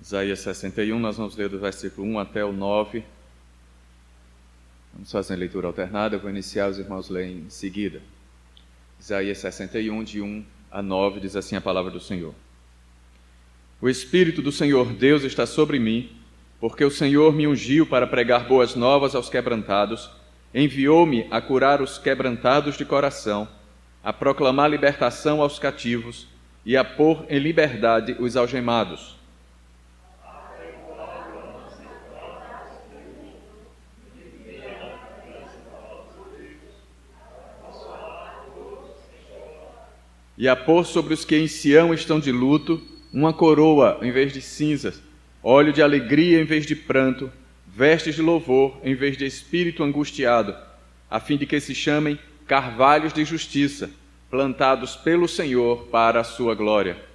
Isaías 61, nós vamos ler do versículo 1 até o 9. Vamos fazer a leitura alternada, eu vou iniciar, os irmãos leem em seguida. Isaías 61, de 1 a 9, diz assim a palavra do Senhor. O Espírito do Senhor Deus está sobre mim, porque o Senhor me ungiu para pregar boas novas aos quebrantados, enviou-me a curar os quebrantados de coração, a proclamar libertação aos cativos e a pôr em liberdade os algemados. E a pôr sobre os que em Sião estão de luto uma coroa em vez de cinzas, óleo de alegria em vez de pranto, vestes de louvor em vez de espírito angustiado, a fim de que se chamem carvalhos de justiça, plantados pelo Senhor para a sua glória.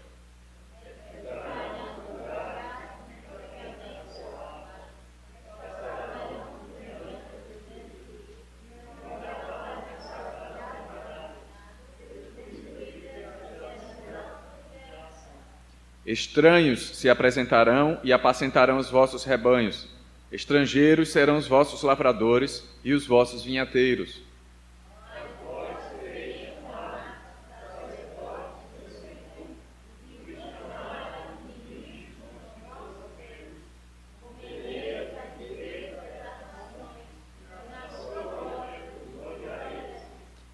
Estranhos se apresentarão e apacentarão os vossos rebanhos. Estrangeiros serão os vossos lavradores e os vossos vinhateiros.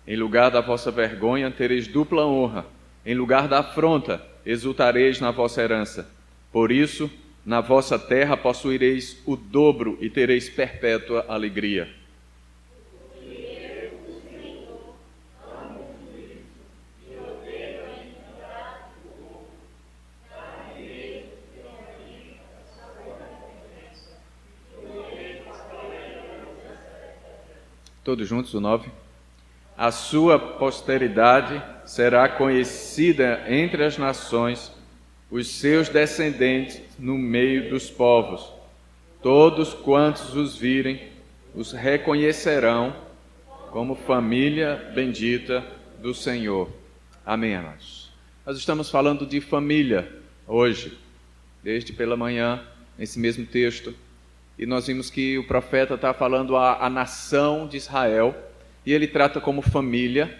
Em lugar da vossa vergonha tereis dupla honra. Em lugar da afronta, exultareis na vossa herança. Por isso, na vossa terra possuireis o dobro e tereis perpétua alegria. Todos juntos, o 9. A sua posteridade será conhecida entre as nações, os seus descendentes no meio dos povos. Todos quantos os virem, os reconhecerão como família bendita do Senhor. Amém, amados. Nós estamos falando de família hoje, desde pela manhã, nesse mesmo texto, e nós vimos que o profeta está falando à nação de Israel, e ele trata como família,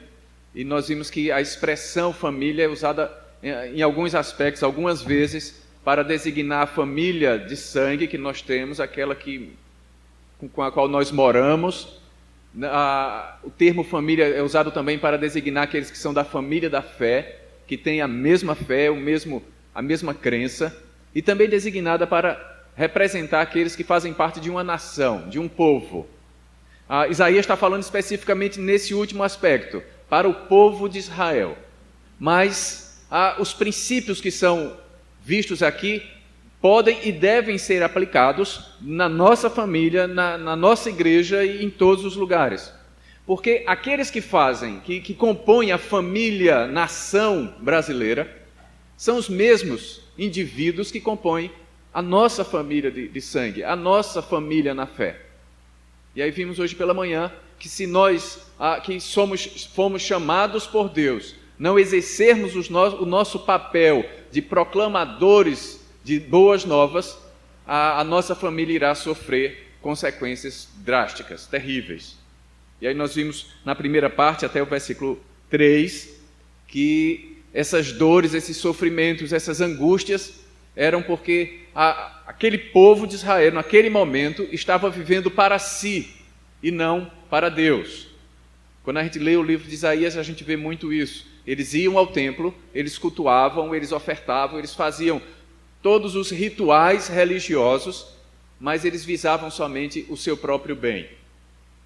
e nós vimos que a expressão família é usada em alguns aspectos, algumas vezes, para designar a família de sangue que nós temos, aquela com a qual nós moramos. O termo família é usado também para designar aqueles que são da família da fé, que têm a mesma fé, a mesma crença, e também designada para representar aqueles que fazem parte de uma nação, de um povo. Isaías está falando especificamente nesse último aspecto, para o povo de Israel. Mas os princípios que são vistos aqui podem e devem ser aplicados na nossa família, na nossa igreja e em todos os lugares. Porque aqueles que compõem a família, nação brasileira, são os mesmos indivíduos que compõem a nossa família de sangue, a nossa família na fé. E aí vimos hoje pela manhã que se nós fomos chamados por Deus, não exercermos o nosso papel de proclamadores de boas novas, a nossa família irá sofrer consequências drásticas, terríveis. E aí nós vimos na primeira parte, até o versículo 3, que essas dores, esses sofrimentos, essas angústias eram porque aquele povo de Israel, naquele momento, estava vivendo para si e não para Deus. Quando a gente lê o livro de Isaías, a gente vê muito isso. Eles iam ao templo, eles cultuavam, eles ofertavam, eles faziam todos os rituais religiosos, mas eles visavam somente o seu próprio bem.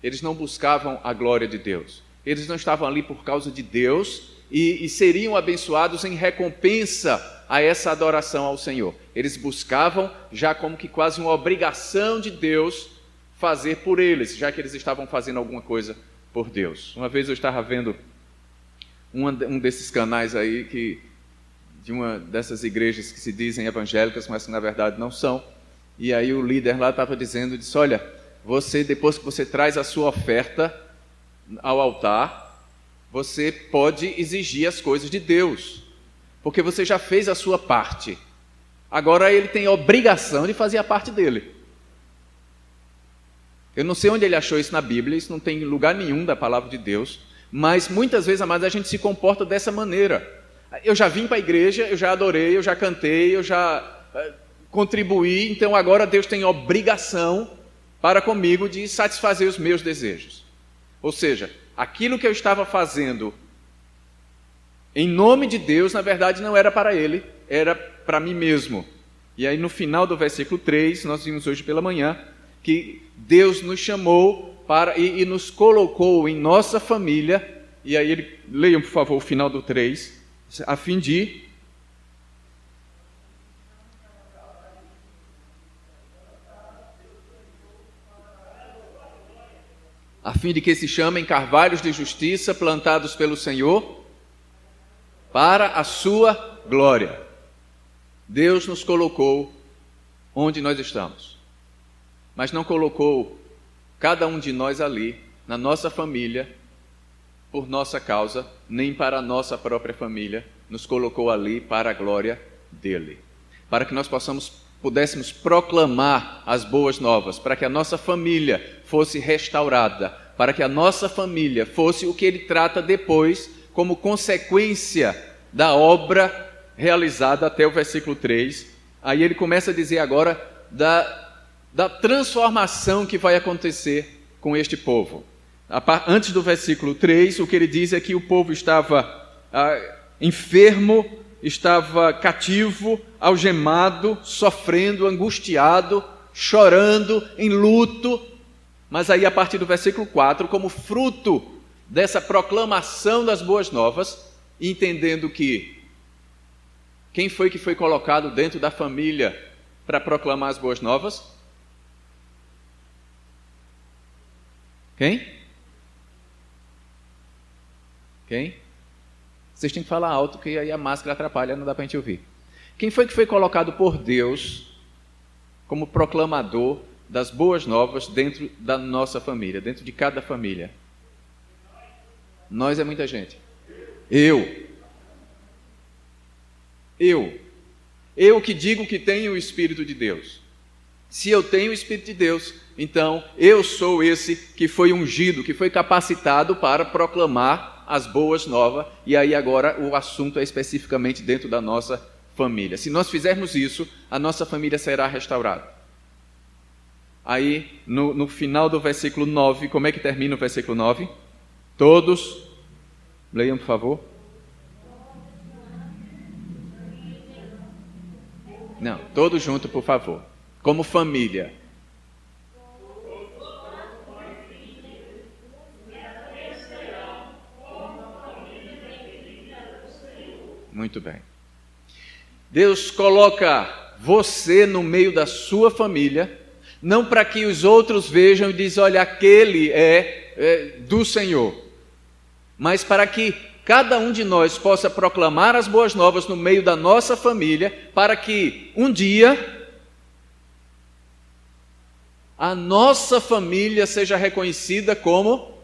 Eles não buscavam a glória de Deus. Eles não estavam ali por causa de Deus e seriam abençoados em recompensa a essa adoração ao Senhor. Eles buscavam já como que quase uma obrigação de Deus fazer por eles, já que eles estavam fazendo alguma coisa por Deus. Uma vez eu estava vendo um desses canais aí, de uma dessas igrejas que se dizem evangélicas, mas que na verdade não são, e aí o líder lá estava disse, olha, depois que você traz a sua oferta ao altar, você pode exigir as coisas de Deus, porque você já fez a sua parte. agora ele tem a obrigação de fazer a parte dele. Eu não sei onde ele achou isso na Bíblia, isso não tem em lugar nenhum da palavra de Deus, mas muitas vezes, amados, a gente se comporta dessa maneira. Eu já vim para a igreja, eu já adorei, eu já cantei, eu já contribuí, então agora Deus tem obrigação para comigo de satisfazer os meus desejos. Ou seja, aquilo que eu estava fazendo em nome de Deus, na verdade não era para Ele, era para mim mesmo. E aí no final do versículo 3, nós vimos hoje pela manhã, que Deus nos chamou para e nos colocou em nossa família, e aí leiam por favor o final do 3, a fim de que se chamem carvalhos de justiça plantados pelo Senhor para a sua glória. Deus nos colocou onde nós estamos, mas não colocou cada um de nós ali, na nossa família, por nossa causa, nem para a nossa própria família, nos colocou ali para a glória dele, para que nós pudéssemos proclamar as boas novas, para que a nossa família fosse restaurada, para que a nossa família fosse o que ele trata depois como consequência da obra realizada até o versículo 3. Aí ele começa a dizer agora da transformação que vai acontecer com este povo. Antes do versículo 3, o que ele diz é que o povo estava enfermo, estava cativo, algemado, sofrendo, angustiado, chorando, em luto. Mas aí a partir do versículo 4, como fruto dessa proclamação das boas novas, entendendo que quem foi que foi colocado dentro da família para proclamar as boas novas? Quem? Vocês têm que falar alto, que aí a máscara atrapalha, não dá para a gente ouvir. Quem foi que foi colocado por Deus como proclamador das boas novas dentro da nossa família, dentro de cada família? Nós é muita gente. Eu que digo que tenho o Espírito de Deus. Se eu tenho o Espírito de Deus, então eu sou esse que foi ungido, que foi capacitado para proclamar as boas novas, e aí agora o assunto é especificamente dentro da nossa família. Se nós fizermos isso, a nossa família será restaurada. Aí, no final do versículo 9, como é que termina o versículo 9? Todos, leiam por favor. Não, todos juntos, por favor. Como família. Muito bem. Deus coloca você no meio da sua família, não para que os outros vejam e dizem, olha, aquele é do Senhor, mas para que cada um de nós possa proclamar as boas novas no meio da nossa família, para que um dia a nossa família seja reconhecida como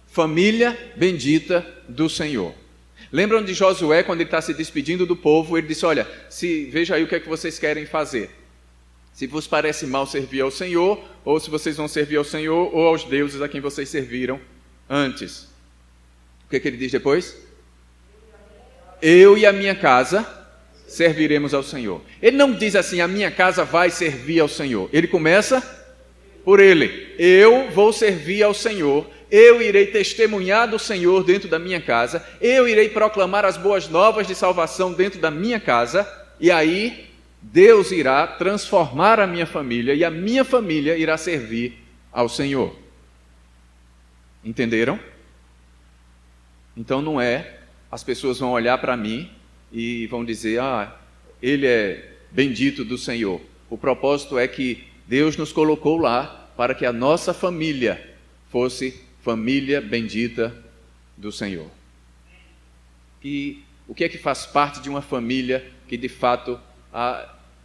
família bendita do Senhor. Lembram de Josué, quando ele está se despedindo do povo, ele disse, olha, veja aí o que é que vocês querem fazer. Se vos parece mal servir ao Senhor, ou se vocês vão servir ao Senhor, ou aos deuses a quem vocês serviram antes. O que é que ele diz depois? Eu e a minha casa serviremos ao Senhor. Ele não diz assim, a minha casa vai servir ao Senhor. Ele começa por ele. Eu vou servir ao Senhor. Eu irei testemunhar do Senhor dentro da minha casa, eu irei proclamar as boas novas de salvação dentro da minha casa, e aí Deus irá transformar a minha família, e a minha família irá servir ao Senhor. Entenderam? Então não é, as pessoas vão olhar para mim e vão dizer, ele é bendito do Senhor. O propósito é que Deus nos colocou lá para que a nossa família fosse família bendita do Senhor. E o que é que faz parte de uma família que de fato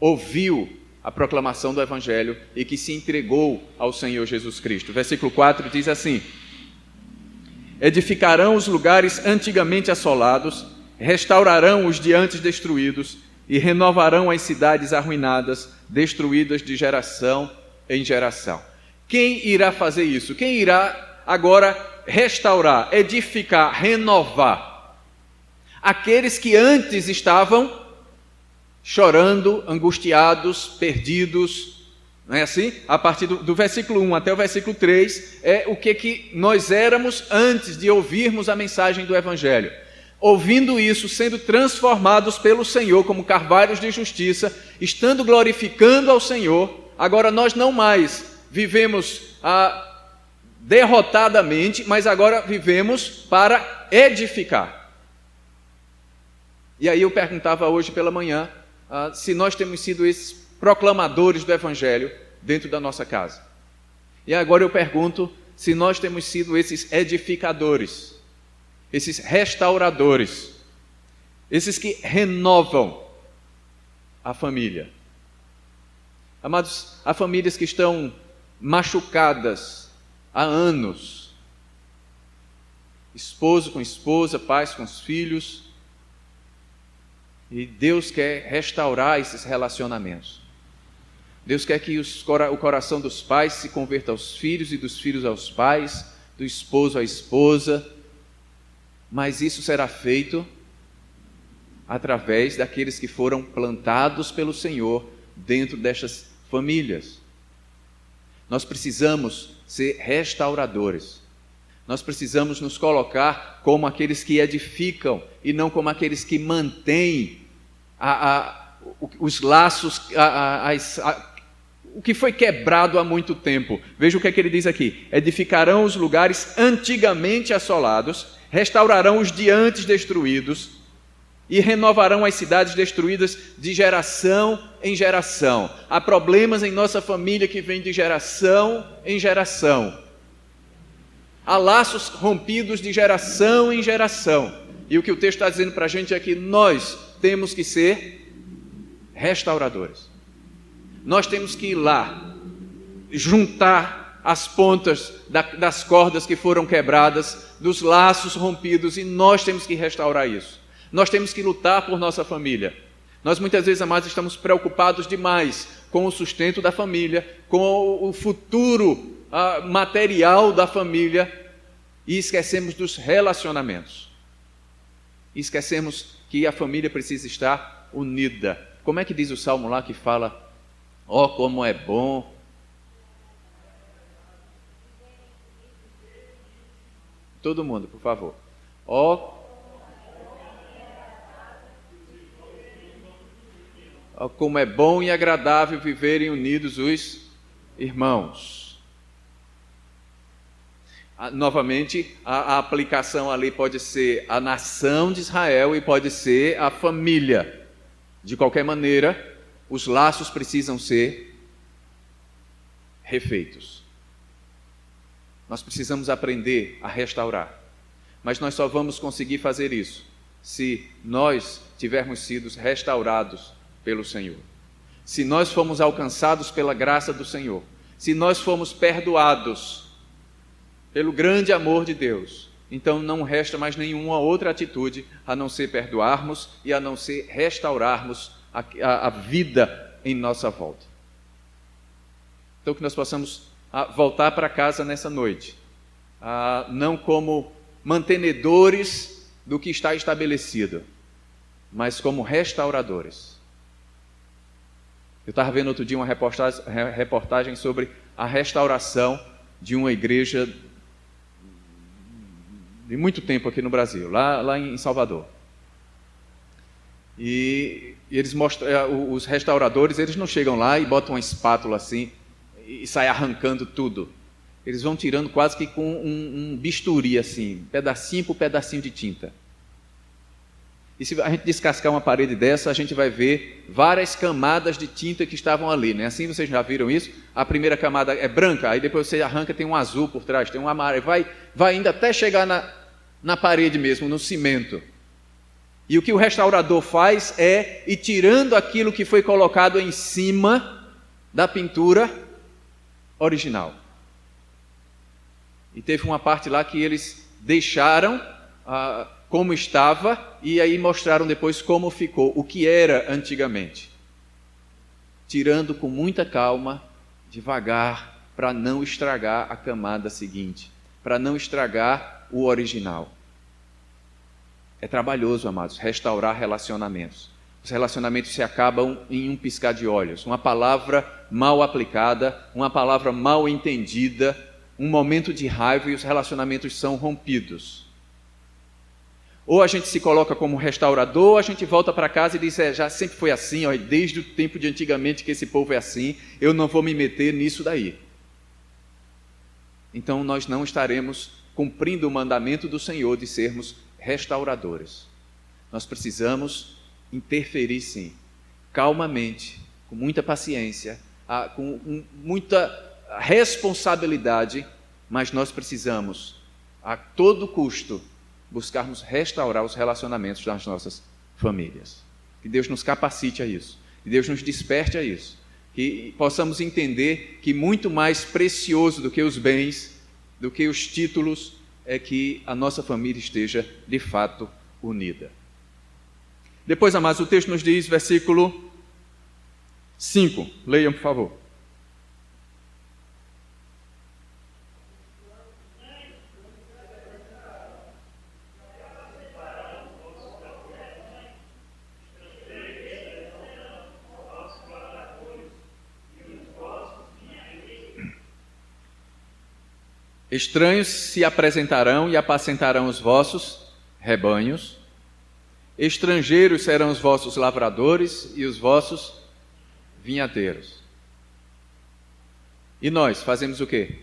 ouviu a proclamação do Evangelho e que se entregou ao Senhor Jesus Cristo? Versículo 4 diz assim: edificarão os lugares antigamente assolados, restaurarão os de antes destruídos, e renovarão as cidades arruinadas, destruídas de geração em geração. Quem irá fazer isso? Quem irá agora restaurar, edificar, renovar? Aqueles que antes estavam chorando, angustiados, perdidos, não é assim? A partir do versículo 1 até o versículo 3, é o que nós éramos antes de ouvirmos a mensagem do Evangelho. Ouvindo isso, sendo transformados pelo Senhor como carvalhos de justiça, estando glorificando ao Senhor, agora nós não mais vivemos derrotadamente, mas agora vivemos para edificar. E aí eu perguntava hoje pela manhã, se nós temos sido esses proclamadores do Evangelho dentro da nossa casa. E agora eu pergunto se nós temos sido esses edificadores, esses restauradores, esses que renovam a família. Amados, há famílias que estão machucadas há anos, esposo com esposa, pais com os filhos, e Deus quer restaurar esses relacionamentos. Deus quer que o coração dos pais se converta aos filhos e dos filhos aos pais, do esposo à esposa, mas isso será feito através daqueles que foram plantados pelo Senhor dentro destas famílias. Nós precisamos ser restauradores. Nós precisamos nos colocar como aqueles que edificam e não como aqueles que mantêm os laços, o que foi quebrado há muito tempo. Veja o que é que ele diz aqui: edificarão os lugares antigamente assolados, restaurarão os de antes destruídos e renovarão as cidades destruídas de geração em geração. Há problemas em nossa família que vêm de geração em geração. Há laços rompidos de geração em geração. E o que o texto está dizendo para a gente é que nós temos que ser restauradores. Nós temos que ir lá, juntar as pontas das cordas que foram quebradas, dos laços rompidos, e nós temos que restaurar isso. Nós temos que lutar por nossa família. Nós muitas vezes, amados, estamos preocupados demais com o sustento da família, com o futuro material da família, e esquecemos dos relacionamentos. E esquecemos que a família precisa estar unida. Como é que diz o Salmo lá que fala: ó, como é bom. Todo mundo, por favor. Ó, como é bom e agradável viverem unidos os irmãos. Novamente, a aplicação ali pode ser a nação de Israel e pode ser a família. De qualquer maneira, os laços precisam ser refeitos. Nós precisamos aprender a restaurar. Mas nós só vamos conseguir fazer isso se nós tivermos sido restaurados pelo Senhor. Se nós fomos alcançados pela graça do Senhor. Se nós fomos perdoados pelo grande amor de Deus, então não resta mais nenhuma outra atitude a não ser perdoarmos e a não ser restaurarmos a vida em nossa volta. Então que nós possamos voltar para casa nessa noite, não como mantenedores do que está estabelecido, mas como restauradores. Eu estava vendo outro dia uma reportagem sobre a restauração de uma igreja de muito tempo aqui no Brasil, lá em Salvador. E eles mostram, os restauradores, eles não chegam lá e botam uma espátula assim e saem arrancando tudo. Eles vão tirando quase que com um bisturi assim, pedacinho por pedacinho de tinta. E se a gente descascar uma parede dessa, a gente vai ver várias camadas de tinta que estavam ali, né? Assim, vocês já viram isso? A primeira camada é branca, aí depois você arranca, tem um azul por trás, tem um amarelo, vai indo até chegar na parede mesmo, no cimento. E o que o restaurador faz é ir tirando aquilo que foi colocado em cima da pintura original. E teve uma parte lá que eles deixaram como estava e aí mostraram depois como ficou, o que era antigamente. Tirando com muita calma, devagar, para não estragar a camada seguinte, para não estragar o original. É trabalhoso, amados, restaurar relacionamentos. Os relacionamentos se acabam em um piscar de olhos. Uma palavra mal aplicada, uma palavra mal entendida, um momento de raiva e os relacionamentos são rompidos. Ou a gente se coloca como restaurador, ou a gente volta para casa e diz, já sempre foi assim, ó, desde o tempo de antigamente que esse povo é assim, eu não vou me meter nisso daí. Então nós não estaremos cumprindo o mandamento do Senhor de sermos restauradores. Nós precisamos interferir sim, calmamente, com muita paciência, com muita responsabilidade, mas nós precisamos, a todo custo, buscarmos restaurar os relacionamentos das nossas famílias. Que Deus nos capacite a isso, que Deus nos desperte a isso, que possamos entender que muito mais precioso do que os bens, do que os títulos, é que a nossa família esteja de fato unida. Depois, amados, o texto nos diz, versículo 5, leiam por favor. Estranhos se apresentarão e apacentarão os vossos rebanhos, estrangeiros serão os vossos lavradores e os vossos vinhateiros. E nós fazemos o quê?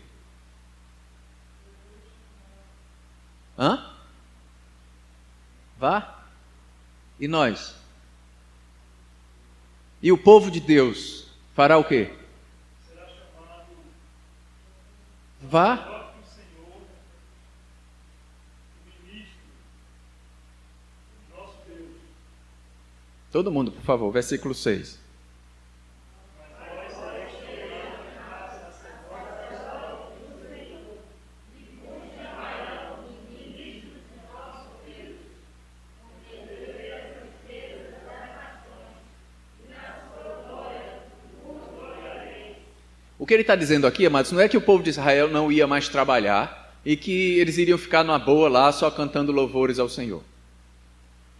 Vá? E nós? E o povo de Deus fará o quê? Vá? Todo mundo, por favor, versículo 6. O que ele está dizendo aqui, amados, não é que o povo de Israel não ia mais trabalhar e que eles iriam ficar numa boa lá só cantando louvores ao Senhor.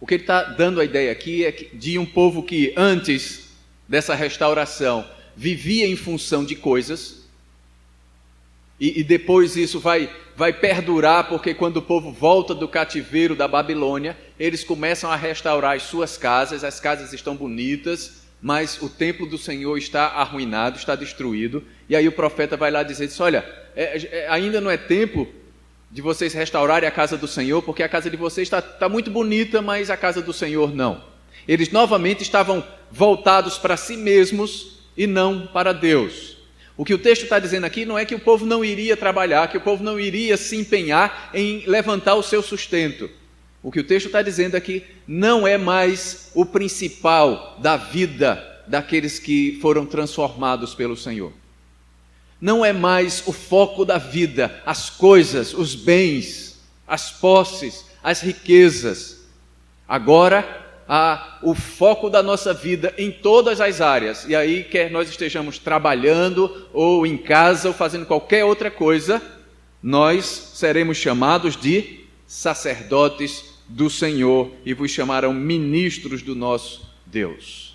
O que ele está dando a ideia aqui é de um povo que antes dessa restauração vivia em função de coisas e depois isso vai perdurar, porque quando o povo volta do cativeiro da Babilônia, eles começam a restaurar as suas casas, as casas estão bonitas, mas o templo do Senhor está arruinado, está destruído, e aí o profeta vai lá dizer, olha, ainda não é tempo de vocês restaurarem a casa do Senhor, porque a casa de vocês está muito bonita, mas a casa do Senhor não. Eles novamente estavam voltados para si mesmos e não para Deus. O que o texto está dizendo aqui não é que o povo não iria trabalhar, que o povo não iria se empenhar em levantar o seu sustento. O que o texto está dizendo aqui não é mais o principal da vida daqueles que foram transformados pelo Senhor. Não é mais o foco da vida, as coisas, os bens, as posses, as riquezas. Agora, o foco da nossa vida em todas as áreas, e aí quer nós estejamos trabalhando, ou em casa, ou fazendo qualquer outra coisa, nós seremos chamados de sacerdotes do Senhor, e vos chamarão ministros do nosso Deus.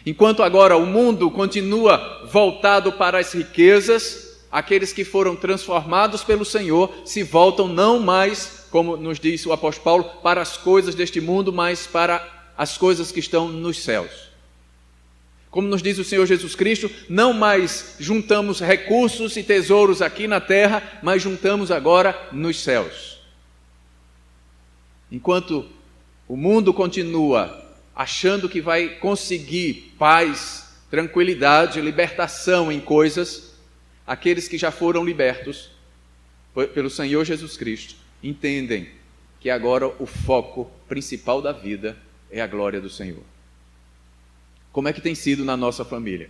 Enquanto agora o mundo continua voltado para as riquezas, aqueles que foram transformados pelo Senhor se voltam não mais, como nos diz o apóstolo Paulo, para as coisas deste mundo, mas para as coisas que estão nos céus. Como nos diz o Senhor Jesus Cristo, não mais juntamos recursos e tesouros aqui na terra, mas juntamos agora nos céus. Enquanto o mundo continua achando que vai conseguir paz, tranquilidade, libertação em coisas, aqueles que já foram libertos pelo Senhor Jesus Cristo entendem que agora o foco principal da vida é a glória do Senhor. Como é que tem sido na nossa família?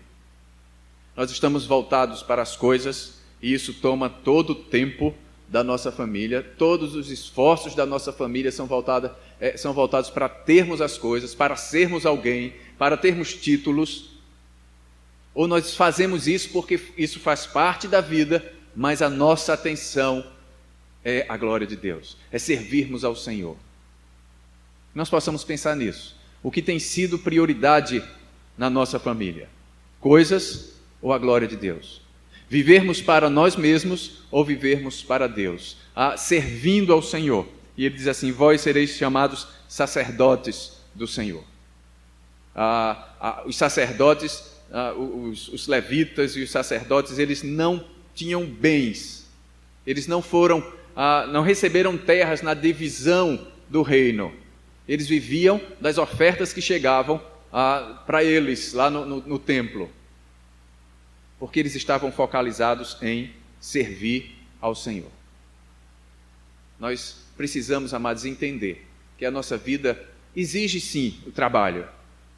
Nós estamos voltados para as coisas e isso toma todo o tempo da nossa família, todos os esforços da nossa família são voltados para termos as coisas, para sermos alguém, para termos títulos, ou nós fazemos isso porque isso faz parte da vida, mas a nossa atenção é a glória de Deus, é servirmos ao Senhor. Nós possamos pensar nisso. O que tem sido prioridade na nossa família? Coisas ou a glória de Deus? Vivermos para nós mesmos ou vivermos para Deus? Servindo ao Senhor. E ele diz assim: vós sereis chamados sacerdotes do Senhor. Os sacerdotes, os levitas e os sacerdotes, eles não tinham bens. Eles não receberam terras na divisão do reino. Eles viviam das ofertas que chegavam para eles lá no templo, porque eles estavam focalizados em servir ao Senhor. Nós precisamos, amados, entender que a nossa vida exige sim o trabalho,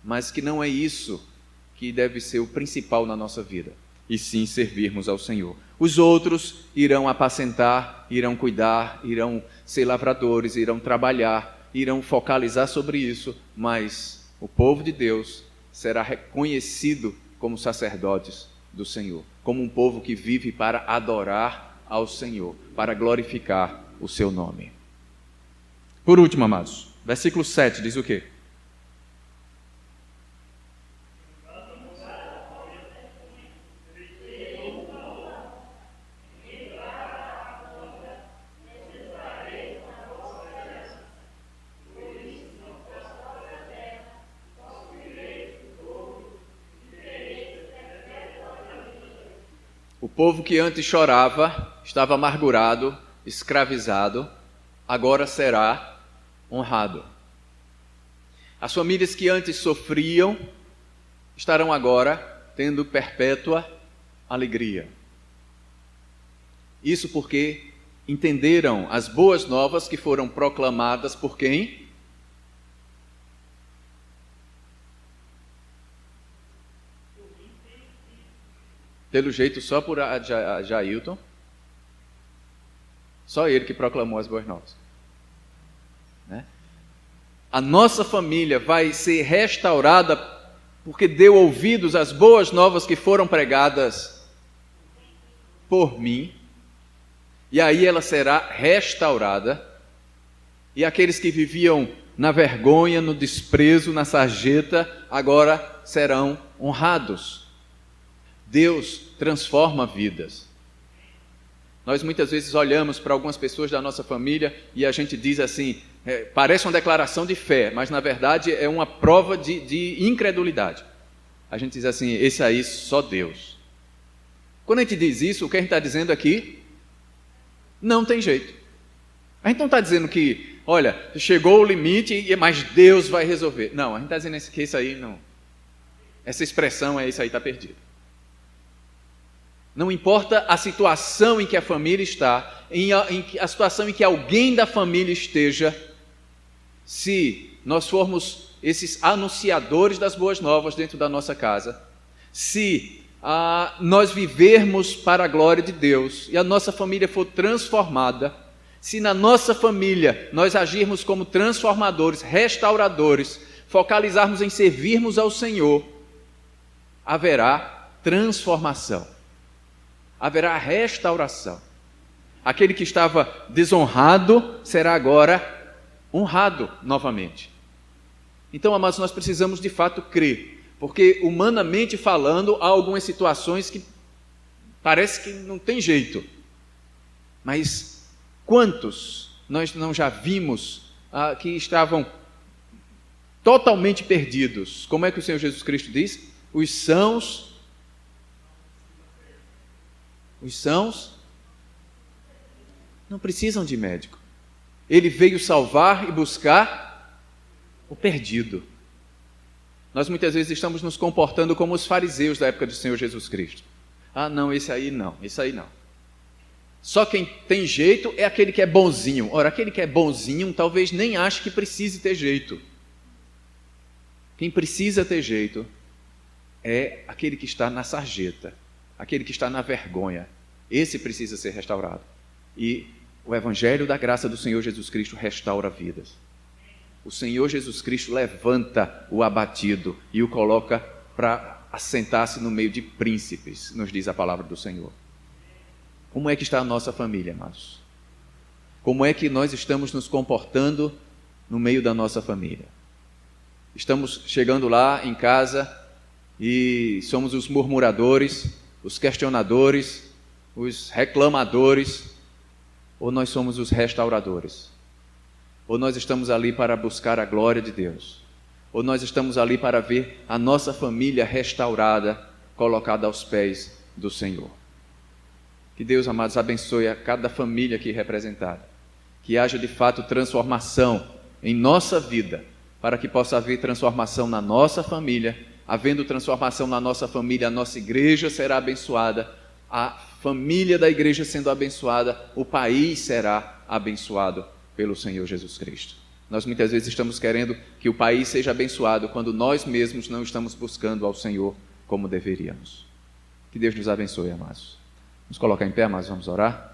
mas que não é isso que deve ser o principal na nossa vida, e sim servirmos ao Senhor. Os outros irão apacentar, irão cuidar, irão ser lavradores, irão trabalhar, irão focalizar sobre isso, mas o povo de Deus será reconhecido como sacerdotes do Senhor, como um povo que vive para adorar ao Senhor, para glorificar o seu nome. Por último, amados, versículo 7 diz o quê? O povo que antes chorava, estava amargurado, escravizado, agora será honrado. As famílias que antes sofriam, estarão agora tendo perpétua alegria. Isso porque entenderam as boas novas que foram proclamadas por quem? Pelo jeito, só por Jailton. Só ele que proclamou as boas novas. Né? A nossa família vai ser restaurada porque deu ouvidos às boas novas que foram pregadas por mim. E aí ela será restaurada. E aqueles que viviam na vergonha, no desprezo, na sarjeta, agora serão honrados. Deus transforma vidas. Nós muitas vezes olhamos para algumas pessoas da nossa família e a gente diz assim, parece uma declaração de fé, mas na verdade é uma prova de incredulidade. A gente diz assim, esse aí só Deus. Quando a gente diz isso, o que a gente está dizendo aqui? Não tem jeito. A gente não está dizendo que, olha, chegou o limite, mas Deus vai resolver. Não, a gente está dizendo que isso aí não. Essa expressão isso aí está perdido. Não importa a situação em que a família está, a situação em que alguém da família esteja, se nós formos esses anunciadores das boas novas dentro da nossa casa, se nós vivermos para a glória de Deus e a nossa família for transformada, se na nossa família nós agirmos como transformadores, restauradores, focalizarmos em servirmos ao Senhor, haverá transformação. Haverá restauração. Aquele que estava desonrado será agora honrado novamente. Então, amados, nós precisamos de fato crer, porque humanamente falando, há algumas situações que parece que não tem jeito. Mas quantos nós não já vimos que estavam totalmente perdidos? Como é que o Senhor Jesus Cristo diz? Os sãos não precisam de médico. Ele veio salvar e buscar o perdido. Nós muitas vezes estamos nos comportando como os fariseus da época do Senhor Jesus Cristo. Não, esse aí não. Só quem tem jeito é aquele que é bonzinho. Ora, aquele que é bonzinho talvez nem ache que precise ter jeito. Quem precisa ter jeito é aquele que está na sarjeta, aquele que está na vergonha. Esse precisa ser restaurado. E O Evangelho da graça do Senhor Jesus Cristo restaura vidas. O Senhor Jesus Cristo levanta o abatido e o coloca para assentar-se no meio de príncipes, nos diz a palavra do Senhor. Como é que está a nossa família, amados? Como é que nós estamos nos comportando no meio da nossa família? Estamos chegando lá em casa e somos os murmuradores, os questionadores, os reclamadores, ou nós somos os restauradores? Ou nós estamos ali para buscar a glória de Deus? Ou nós estamos ali para ver a nossa família restaurada, colocada aos pés do Senhor? Que Deus, amados, abençoe a cada família aqui representada. Que haja de fato transformação em nossa vida, para que possa haver transformação na nossa família. Havendo transformação na nossa família, a nossa igreja será abençoada, a família da igreja sendo abençoada, o país será abençoado pelo Senhor Jesus Cristo. Nós muitas vezes estamos querendo que o país seja abençoado quando nós mesmos não estamos buscando ao Senhor como deveríamos. Que Deus nos abençoe, amados. Vamos colocar em pé, amados, vamos orar.